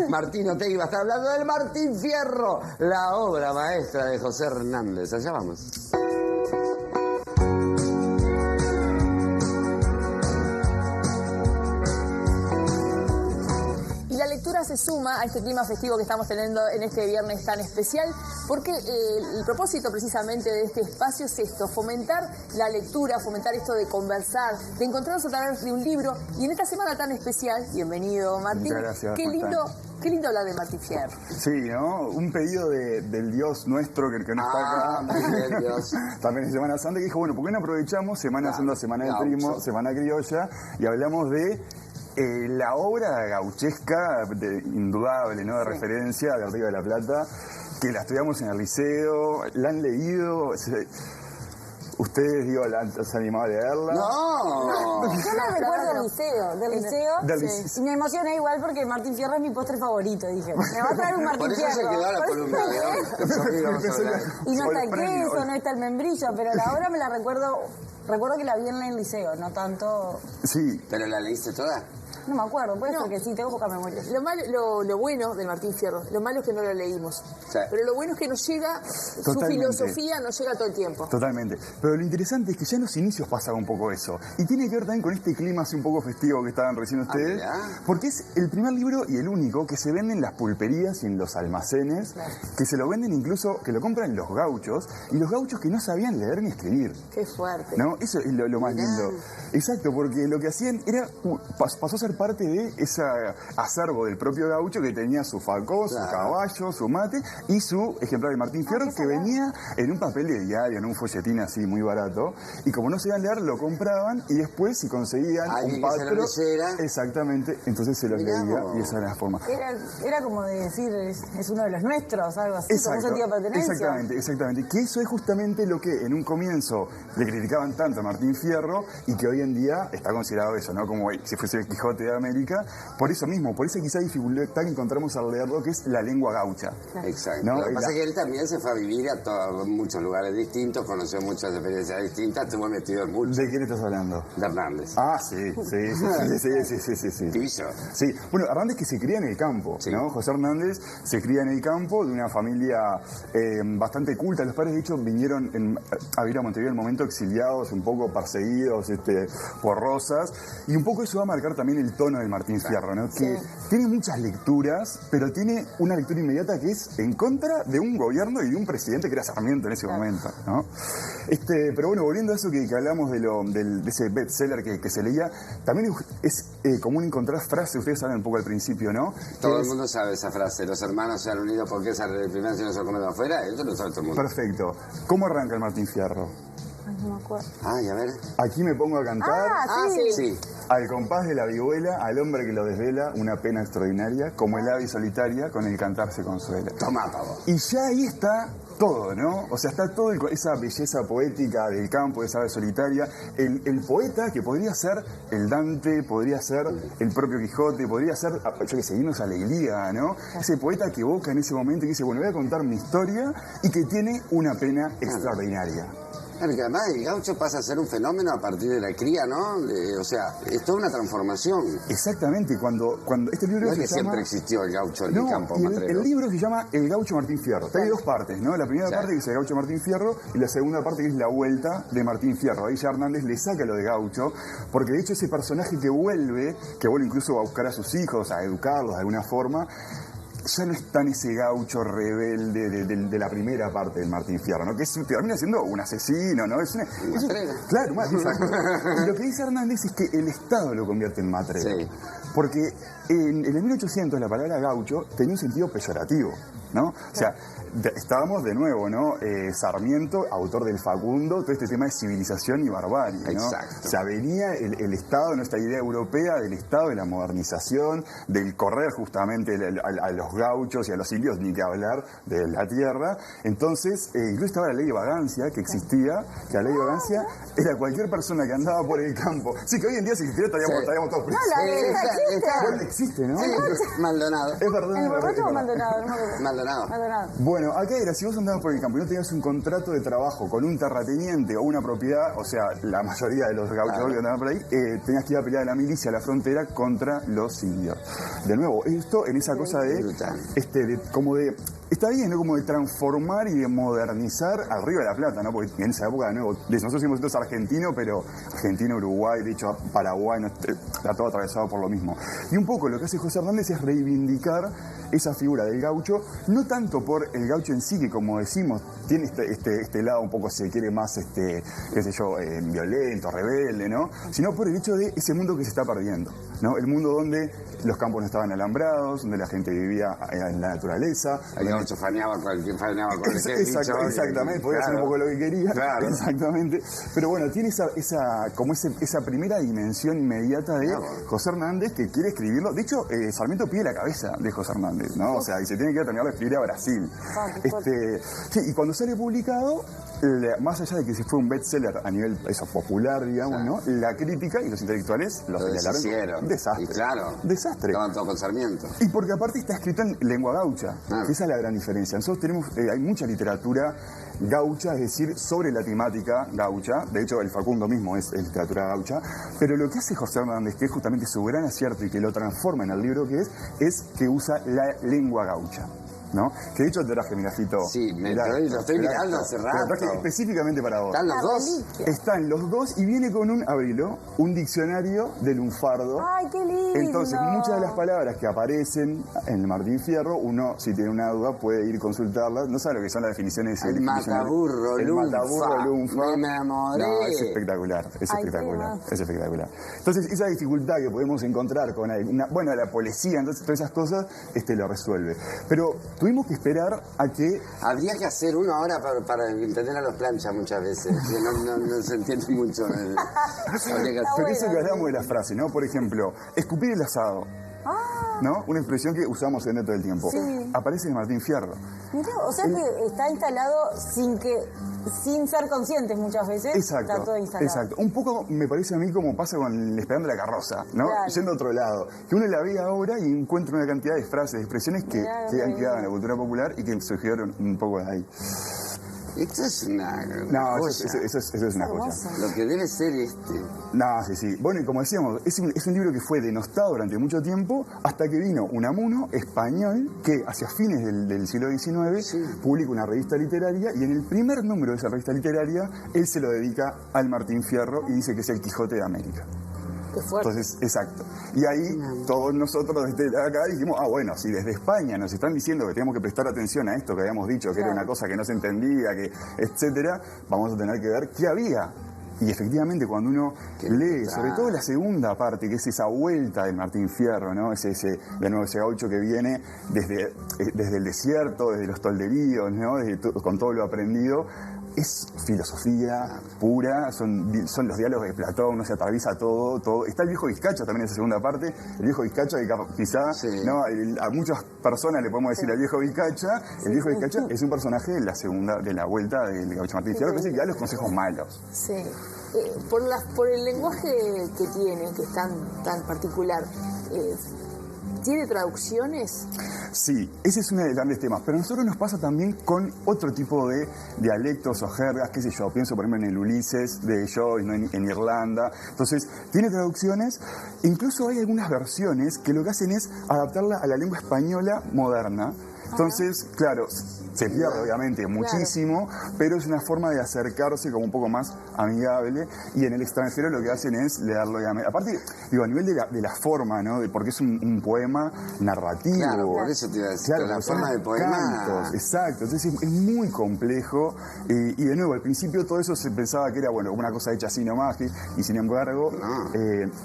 Martín Otegui va a estar hablando del Martín Fierro, la obra maestra de José Hernández. Allá vamos. Y la lectura se suma a este clima festivo que estamos teniendo en este viernes tan especial, porque el propósito precisamente de este espacio es esto: fomentar la lectura, fomentar esto de conversar, de encontrarnos a través de un libro. Y en esta semana tan especial, bienvenido Martín. Muchas gracias. Qué lindo hablar de Martín Fierro. Sí, ¿no? Un pedido del Dios nuestro que no está acá. Muy bien, Dios. También en Semana Santa, que dijo, bueno, ¿por qué no aprovechamos Semana Santa, Semana del Primo, Semana Criolla, y hablamos de la obra gauchesca, indudable, ¿no? De referencia de Río de la Plata, que la estudiamos en el liceo, la han leído. ¿Ustedes, se han animado a leerla? No. Yo me recuerdo del liceo, y me emocioné igual porque Martín Fierro es mi postre favorito. Dije, me va a traer un Martín Por eso Fierro. se quedó la columna de hoy. Y no está el queso, no está el membrillo, pero la obra me la recuerdo que la vi en el liceo, no tanto... Sí. ¿Pero la leíste toda? No me acuerdo, puede ser que sí, tengo poca memoria. Lo bueno del Martín Fierro, lo malo es que no lo leímos. Sí. Pero lo bueno es que nos llega, su filosofía nos llega todo el tiempo. Totalmente. Pero lo interesante es que ya en los inicios pasaba un poco eso. Y tiene que ver también con este clima así un poco festivo que estaban recién ustedes. Porque es el primer libro y el único que se vende en las pulperías y en los almacenes, que se lo venden incluso, que lo compran los gauchos, y los gauchos que no sabían leer ni escribir. Qué fuerte. ¿No? Eso es lo más lindo. Exacto, porque lo que hacían era, pasó a ser parte de ese acervo del propio gaucho que tenía su falcón, su caballo, su mate y su ejemplar de Martín Fierro, que venía en un papel de diario, en un folletín así muy barato, y como no sabían leer lo compraban, y después si conseguían un patro, exactamente, entonces se los leía, y esa era la forma. Era como de decir, es uno de los nuestros, algo así, como un sentido de pertenencia. Exactamente, que eso es justamente lo que en un comienzo le criticaban tanto a Martín Fierro y que hoy en día está considerado eso, ¿no? Como si fuese el Quijote de América, por eso mismo, por esa quizá dificultad que encontramos al leerlo, que es la lengua gaucha. Exacto. ¿No? Lo que pasa es que él también se fue a vivir a muchos lugares distintos, conoció muchas experiencias distintas, estuvo metido en mucho. ¿De quién estás hablando? De Hernández. Ah, sí. Tibillo. Sí, bueno, Hernández que se cría en el campo, ¿no? José Hernández se cría en el campo de una familia bastante culta. Los padres, de hecho, vinieron a vivir a Montevideo en el momento exiliados, un poco perseguidos por Rosas, y un poco eso va a marcar también el tono de Martín Fierro, ¿no? Que tiene muchas lecturas, pero tiene una lectura inmediata que es en contra de un gobierno y de un presidente que era Sarmiento en ese momento, ¿no? Pero bueno, volviendo a eso que hablamos de ese bestseller que se leía, también es común encontrar frases, ustedes saben un poco al principio, ¿no? Todo el mundo sabe esa frase, los hermanos se han unido porque es el primero si no se comen afuera, eso lo sabe todo el mundo. Perfecto. ¿Cómo arranca el Martín Fierro? No me acuerdo. Ay, a ver. Aquí me pongo a cantar. Sí. Al compás de la vihuela, al hombre que lo desvela, una pena extraordinaria, como el ave solitaria, con el cantar se consuela. Toma, pavo. Y ya ahí está todo, ¿no? O sea, está toda esa belleza poética del campo, de esa ave solitaria. El poeta, que podría ser el Dante, podría ser el propio Quijote, podría ser, yo qué sé, irnos a la Ilíada, ¿no? Ese poeta que evoca en ese momento y dice, bueno, voy a contar mi historia y que tiene una pena extraordinaria. Claro, que además el gaucho pasa a ser un fenómeno a partir de la cría, ¿no? O sea, es toda una transformación. Exactamente, cuando este libro no es se que llama... siempre existió el gaucho en el campo matrero. El libro se llama El Gaucho Martín Fierro. Tiene dos partes, ¿no? La primera parte que es el Gaucho Martín Fierro y la segunda parte que es la vuelta de Martín Fierro. Ahí ya Hernández le saca lo de gaucho, porque de hecho ese personaje que vuelve incluso a buscar a sus hijos, a educarlos de alguna forma, ya no es tan ese gaucho rebelde de la primera parte del Martín Fierro, ¿no? Que termina siendo un asesino, ¿no? Claro, exacto. Y lo que dice Hernández es que el Estado lo convierte en matrero. Sí. Porque en el 1800 la palabra gaucho tenía un sentido peyorativo, ¿no? O sea, estábamos de nuevo, ¿no? Sarmiento, autor del Facundo, todo este tema de civilización y barbarie, ¿no? Exacto. O sea, venía el Estado, nuestra idea europea del Estado, de la modernización, del correr justamente a los gauchos y a los indios, ni que hablar de la tierra. Entonces, incluso estaba la ley de vagancia que existía, que la ley de vagancia era cualquier persona que andaba por el campo. Sí, que hoy en día si existiera estaríamos todos presos. No, la ley existe. Bueno, existe, ¿no? Maldonado. Es verdad. El borracho o Maldonado, no me acuerdo. Maldonado. Maldonado. Bueno, acá era, si vos andabas por el campo y no tenías un contrato de trabajo con un terrateniente o una propiedad, o sea, la mayoría de los gauchos que andaban por ahí, tenías que ir a pelear a la milicia, a la frontera, contra los indios. De nuevo, esto en esa cosa está bien, ¿no? Como de transformar y de modernizar al Río de la Plata, ¿no? Porque en esa época, de nuevo, nosotros decimos esto es argentino, pero Argentina, Uruguay, de hecho Paraguay, no, está todo atravesado por lo mismo. Y un poco lo que hace José Hernández es reivindicar esa figura del gaucho, no tanto por el gaucho en sí, que como decimos, tiene este lado un poco, si se quiere, más, qué sé yo, violento, rebelde, ¿no? Sino por el hecho de ese mundo que se está perdiendo, ¿no? El mundo donde los campos no estaban alambrados, donde la gente vivía en la naturaleza. El gaucho faneaba con el exactamente, podía hacer un poco lo que quería. Claro. Exactamente. Pero bueno, tiene esa primera dimensión inmediata de José Hernández que quiere escribirlo. De hecho, Sarmiento pide la cabeza de José Hernández, ¿no? O sea, y se tiene que terminar de escribir a Brasil. Sí, y cuando sale publicado, más allá de que se fue un bestseller a nivel popular, digamos, ¿no? La crítica y los intelectuales lo señalaron. Desastre. Y claro. Desastre. Estaban todos con Sarmiento. Y porque aparte está escrito en lengua gaucha. Que esa es la gran diferencia. Nosotros tenemos, hay mucha literatura gaucha, es decir, sobre la temática gaucha. De hecho, el Facundo mismo es literatura gaucha. Pero lo que hace José Hernández, que es justamente su gran acierto y que lo transforma en el libro que es que usa la lengua gaucha, ¿no? Que de hecho te traje, mira, Fito. Sí, lo estoy mirando hace rato. Lo traje específicamente para vos. ¿Están los dos? Están los dos y viene con un diccionario de lunfardo. ¡Ay, qué lindo! Entonces, muchas de las palabras que aparecen en el Martín Fierro, uno, si tiene una duda, puede ir a consultarlas. No sabe lo que son las definiciones. El mataburro, lunfa. Me enamoré. No, es espectacular, es espectacular. Entonces, esa dificultad que podemos encontrar con la poesía, entonces todas esas cosas, lo resuelve. Pero tuvimos que esperar a que... Habría que hacer uno ahora para entender a los planchas muchas veces, que no se entiende mucho. Pero eso que hablamos de la frase, ¿no? Por ejemplo, escupir el asado. ¿No? Una expresión que usamos en todo el tiempo. Sí. Aparece en Martín Fierro. Mirá, o sea que está instalado sin ser conscientes muchas veces. Exacto. Está todo instalado. Exacto. Un poco me parece a mí como pasa con Esperando la carroza, ¿no? Claro. Yendo a otro lado. Que uno la ve ahora y encuentra una cantidad de frases, de expresiones que han quedado en la cultura popular y que surgieron un poco de ahí. Esto es una joya. Eso es una joya. Lo que debe ser No, sí. Bueno, y como decíamos, es un libro que fue denostado durante mucho tiempo hasta que vino Unamuno, español, que hacia fines del siglo XIX publica una revista literaria y en el primer número de esa revista literaria él se lo dedica al Martín Fierro y dice que es el Quijote de América. Qué fuerte. Entonces, exacto. Y ahí todos nosotros desde acá dijimos, bueno, si desde España nos están diciendo que tenemos que prestar atención a esto que habíamos dicho, que era una cosa que no se entendía, que etcétera, vamos a tener que ver qué había. Y efectivamente cuando uno lee, sobre todo la segunda parte, que es esa vuelta del Martín Fierro, ¿no? Ese gaucho que viene desde el desierto, desde los tolderíos, ¿no? Con todo lo aprendido. Es filosofía pura, son los diálogos de Platón, no se atraviesa todo. Está el viejo Vizcacha también en esa segunda parte. El viejo Vizcacha, que quizá ¿no? a muchas personas le podemos decir al viejo Vizcacha. El viejo Vizcacha es un personaje de la vuelta del gaucho Martín Fierro, que da los consejos malos. Sí. Por el lenguaje que tiene, que es tan particular, ¿tiene traducciones? Sí, ese es uno de los grandes temas, pero a nosotros nos pasa también con otro tipo de dialectos o jergas, qué sé yo, pienso por ejemplo en el Ulises de Joyce, ¿no? en Irlanda. Entonces, tiene traducciones, incluso hay algunas versiones que lo que hacen es adaptarla a la lengua española moderna. Entonces, claro, se pierde obviamente muchísimo, pero es una forma de acercarse como un poco más amigable, y en el extranjero lo que hacen es leerlo obviamente. Aparte, digo, a nivel de la forma, ¿no? Porque es un poema narrativo. Claro, por eso te iba a decir, la forma del poema. Cantos, exacto, entonces es muy complejo, y de nuevo, al principio todo eso se pensaba que era, bueno, una cosa hecha así nomás, y sin embargo,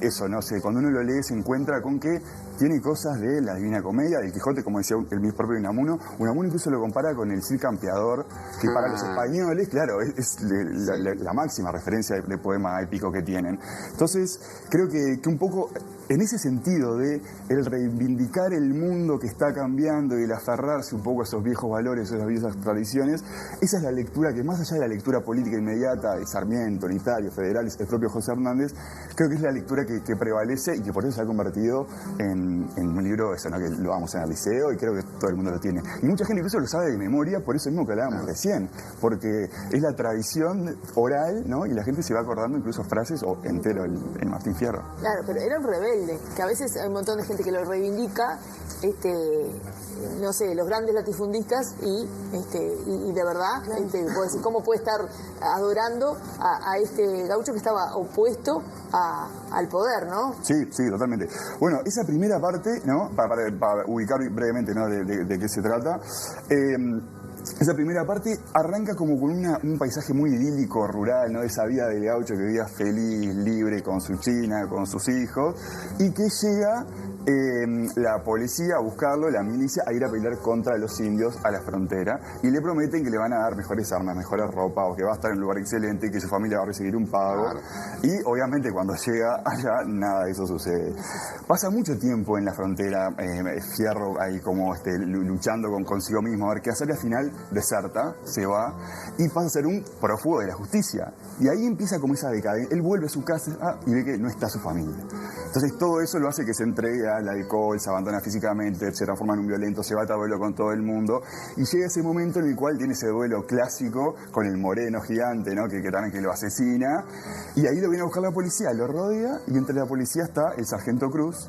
eso, no sé, cuando uno lo lee se encuentra con que tiene cosas de la Divina Comedia, del Quijote, como decía el mismo propio Unamuno. Unamuno incluso lo compara con el Cid Campeador, que para los españoles, claro, es la máxima referencia de poema épico que tienen. Entonces, creo que un poco en ese sentido de el reivindicar el mundo que está cambiando y el aferrarse un poco a esos viejos valores, a esas viejas tradiciones, esa es la lectura que, más allá de la lectura política inmediata de Sarmiento, Unitario, Federal, el propio José Hernández, creo que es la lectura que prevalece y que por eso se ha convertido en un libro, eso, ¿no? Que lo vamos en el liceo y creo que todo el mundo lo tiene. Y mucha gente incluso lo sabe de memoria, por eso mismo que hablábamos recién, porque es la tradición oral, ¿no? Y la gente se va acordando incluso frases o entero el Martín Fierro. Claro, pero era un rebelde, que a veces hay un montón de gente que lo reivindica, no sé, los grandes latifundistas y de verdad, puedo decir, ¿cómo puede estar adorando a este gaucho que estaba opuesto al poder, ¿no? Sí, totalmente. Bueno, esa primera parte, ¿no? Para ubicar brevemente, ¿no? de qué se trata. Esa primera parte arranca como con un paisaje muy idílico, rural, ¿no? Esa vida del gaucho que vivía feliz, libre, con su china, con sus hijos, y que llega la policía a buscarlo, la milicia, a ir a pelear contra los indios a la frontera, y le prometen que le van a dar mejores armas, mejores ropa, o que va a estar en un lugar excelente, que su familia va a recibir un pago. Claro. Y obviamente cuando llega allá, nada de eso sucede. Pasa mucho tiempo en la frontera, Fierro ahí como luchando consigo mismo, a ver qué hacer, y al final deserta, se va, y pasa a ser un prófugo de la justicia. Y ahí empieza como esa decadencia. Él vuelve a su casa y ve que no está su familia. Entonces todo eso lo hace que se entregue al alcohol, se abandona físicamente, se transforma en un violento, se va a duelo con todo el mundo, y llega ese momento en el cual tiene ese duelo clásico con el moreno gigante, ¿no? que también que lo asesina, y ahí lo viene a buscar la policía, lo rodea, y entre la policía está el sargento Cruz,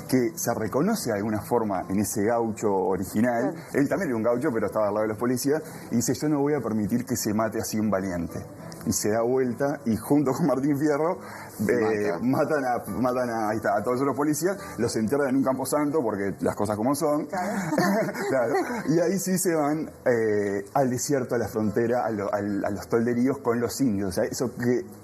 que se reconoce de alguna forma en ese gaucho original. Él también era un gaucho, pero estaba al lado de los policías, y dice: yo no voy a permitir que se mate así un valiente. Y se da vuelta y junto con Martín Fierro matan a todos los policías, los entierran en un camposanto porque las cosas como son. Claro. Y ahí sí se van al desierto, a la frontera, a los tolderíos con los indios. O sea, eso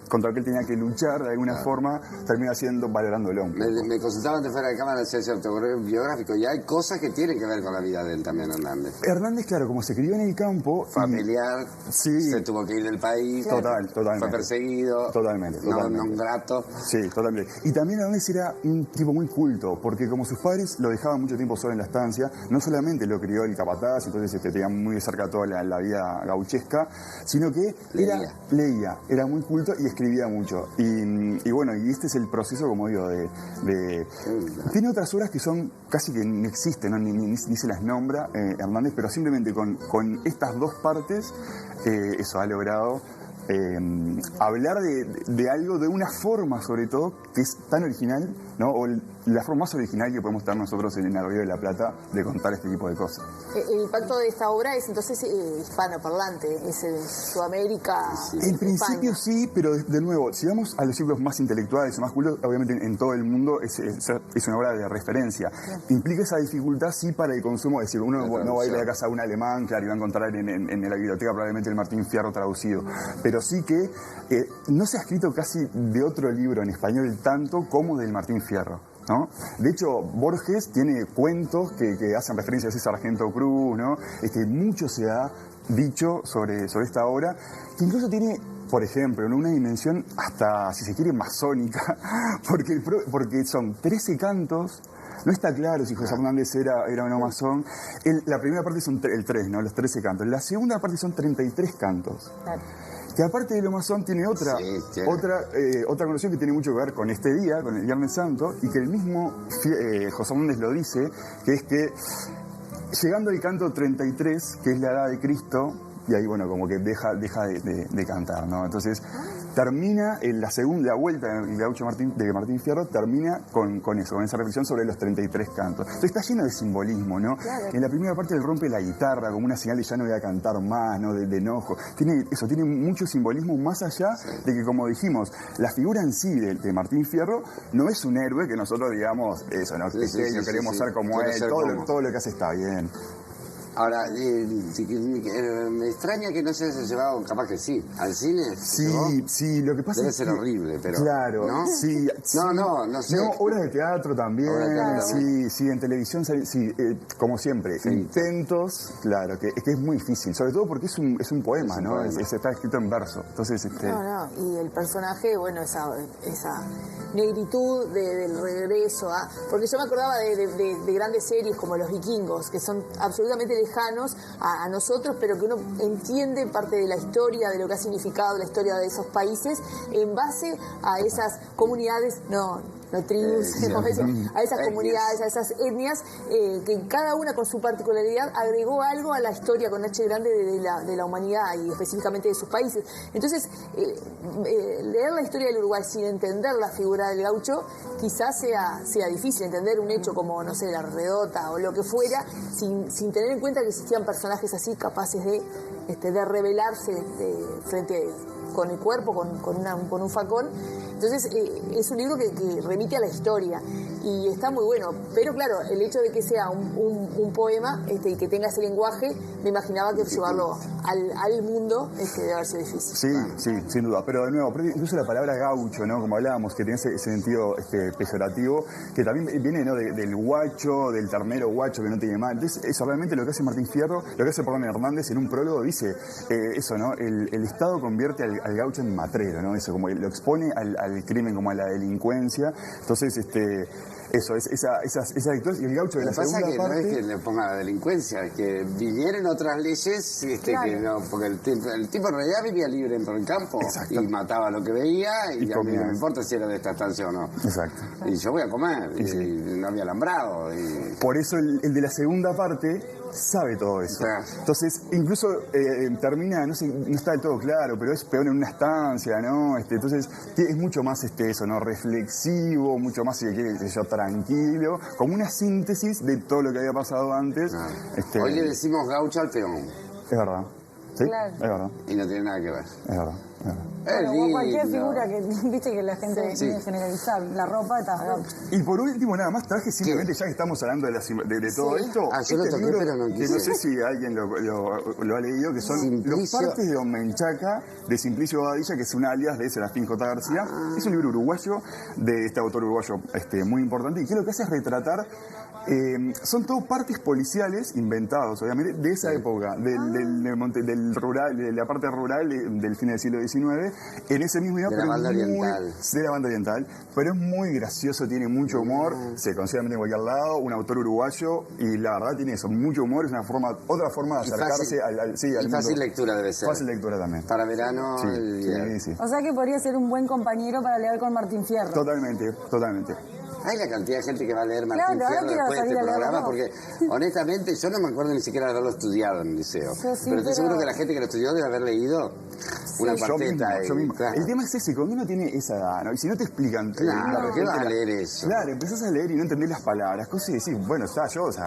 contra lo que él tenía que luchar de alguna forma termina siendo valorándolo. Me consultaban de fuera de cámara el ciencia autobiográfico, y hay cosas que tienen que ver con la vida de él también, Hernández. Hernández, claro, como se crió en el campo. Familiar, se tuvo que ir del país. Totalmente. Fue perseguido. Totalmente. No grato. Sí, totalmente. Y también Hernández era un tipo muy culto, porque como sus padres lo dejaban mucho tiempo solo en la estancia, no solamente lo crió el capataz, entonces tenía muy de cerca toda la vida gauchesca, sino que leía, era muy culto y escribía mucho. Y bueno, y este es el proceso, como digo, Tiene otras obras que son casi que no existen, ¿no? ni se las nombra Hernández, pero simplemente con estas dos partes, eso ha logrado hablar de algo, de una forma sobre todo, que es tan original, ¿no? O la forma más original que podemos tener nosotros en el Río de la Plata de contar este tipo de cosas. El impacto de esta obra es entonces hispanoparlante, es en Sudamérica. En principio sí, pero de nuevo, si vamos a los círculos más intelectuales o más cultos, obviamente en todo el mundo es una obra de referencia. Bien. Implica esa dificultad sí para el consumo, es decir, uno no va a ir a la casa de un alemán, claro, y va a encontrar en la biblioteca probablemente el Martín Fierro traducido, pero sí que no se ha escrito casi de otro libro en español tanto como del Martín Fierro, ¿no? De hecho, Borges tiene cuentos que hacen referencia a ese sargento Cruz, ¿no? Mucho se ha dicho sobre esta obra, que incluso tiene, por ejemplo, una dimensión hasta, si se quiere, masónica, porque son 13 cantos. No está claro si José Hernández era o no masón. La primera parte son el 3, ¿no? Los 13 cantos. La segunda parte son 33 cantos. Claro. Que aparte de lo masón tiene otra conexión que tiene mucho que ver con este día, con el Viernes Santo, y que el mismo José Hernández lo dice, que es que llegando al canto 33, que es la edad de Cristo, y ahí bueno, como que deja de cantar, ¿no? Entonces termina en la segunda vuelta del gaucho de Martín Fierro, termina con eso, con esa reflexión sobre los 33 cantos. Entonces está lleno de simbolismo, ¿no? Claro. En la primera parte él rompe la guitarra como una señal de ya no voy a cantar más, ¿no? De enojo. Tiene mucho simbolismo, más allá de que, como dijimos, la figura en sí de Martín Fierro no es un héroe que nosotros digamos eso, ¿no? Queremos ser como él, todo lo que hace está bien. Ahora, me extraña que no se haya llevado, capaz que sí, al cine. Sí, lo que pasa debe es que... ser horrible, pero... Claro, ¿no? Sí. No sé. No, obras de teatro también, sí, en televisión, sí, como siempre, sí. Intentos, claro, que es muy difícil, sobre todo porque es un poema, ¿no? Está escrito en verso, entonces... y el personaje, bueno, esa negritud del regreso, porque yo me acordaba de grandes series como Los Vikingos, que son absolutamente lejanos a nosotros, pero que uno entiende parte de la historia, de lo que ha significado la historia de esos países en base a esas comunidades, no no tribus, a esas comunidades, a esas etnias, que cada una con su particularidad agregó algo a la historia con H grande de la humanidad y específicamente de sus países. Entonces, leer la historia del Uruguay sin entender la figura del gaucho quizás sea difícil entender un hecho como, no sé, la redota o lo que fuera, sin tener en cuenta que existían personajes así capaces de rebelarse frente con el cuerpo, con un facón. Entonces es un libro que remite a la historia y está muy bueno, pero claro, el hecho de que sea un poema y que tenga ese lenguaje, me imaginaba que llevarlo al mundo debe haber sido difícil. Sí, sin duda, pero de nuevo, incluso la palabra gaucho, ¿no? Como hablábamos, que tiene ese sentido peyorativo, que también viene, ¿no? del guacho, del ternero guacho que no tiene mal. Entonces, eso realmente lo que hace Martín Fierro, lo que hace Hernández en un prólogo dice eso, ¿no? El Estado convierte al gaucho en matrero, ¿no? Eso, como lo expone al crimen, como a la delincuencia. Entonces, eso, esas lecturas, y el gaucho de la segunda parte... No es que le ponga la delincuencia, es que vinieron otras leyes, claro. Que no, porque el tipo en realidad vivía libre dentro del campo. Exacto. Y mataba lo que veía y a mí no me importa si era de esta estancia o no. Exacto. Y yo voy a comer, y no había alambrado. Por eso el de la segunda parte sabe todo eso. Claro. Entonces, incluso termina, no está del todo claro, pero es peor en una estancia, ¿no? Entonces, es mucho más eso, ¿no? Reflexivo, mucho más, si quiere, tranquilo, como una síntesis de todo lo que había pasado antes. Hoy le decimos gaucho al peón. Es verdad. Sí, claro. Es verdad. Y no tiene nada que ver. Es verdad. O cualquier figura que viste que la gente tiene que generalizar, la ropa está gaucho. Y por último, nada más traje simplemente, ya que estamos hablando de todo esto, yo lo toqué, libro, pero no que no sé si alguien lo ha leído, que son Los partes de Don Menchaca, de Simplicio Bobadilla, que es un alias de Serafín J. García. Es un libro uruguayo, de este autor uruguayo muy importante, y que lo que hace es retratar son todo partes policiales inventados, obviamente, de esa época, del rural, de la parte rural del fin del siglo XIX, en ese mismo idioma, de la banda oriental. De la banda oriental, pero es muy gracioso, tiene mucho humor, se consigue en cualquier lado, un autor uruguayo, y la verdad tiene eso, mucho humor, es otra forma de acercarse al mundo. Fácil lectura debe ser. Fácil lectura también. Para verano. Sí. O sea que podría ser un buen compañero para leer con Martín Fierro. Totalmente. Hay la cantidad de gente que va a leer Martín Fierro después de este programa, porque honestamente yo no me acuerdo ni siquiera de haberlo estudiado en el liceo. Pero estoy seguro que la gente que lo estudió debe haber leído una parteta. Yo mismo. Claro. El tema es ese, cuando uno tiene esa edad, ¿no? Y si no te explican... Claro, ¿qué vas a leer eso? Claro, empezás a leer y no entendés las palabras, cosas y decís, bueno,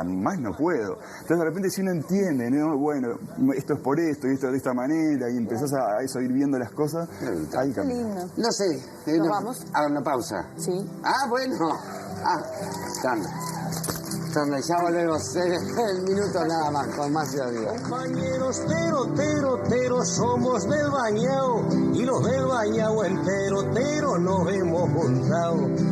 más no puedo. Entonces de repente si uno entiende, ¿no? Bueno, esto es por esto y esto de esta manera, y empezás a ir viendo las cosas, ahí cambia. No sé. ¿Nos vamos? Hagan una pausa. Sí. Bueno. Ya volvemos en minutos nada más, con más teoría. Compañeros, tero, somos del bañao, y los del bañao entero, nos hemos juntado.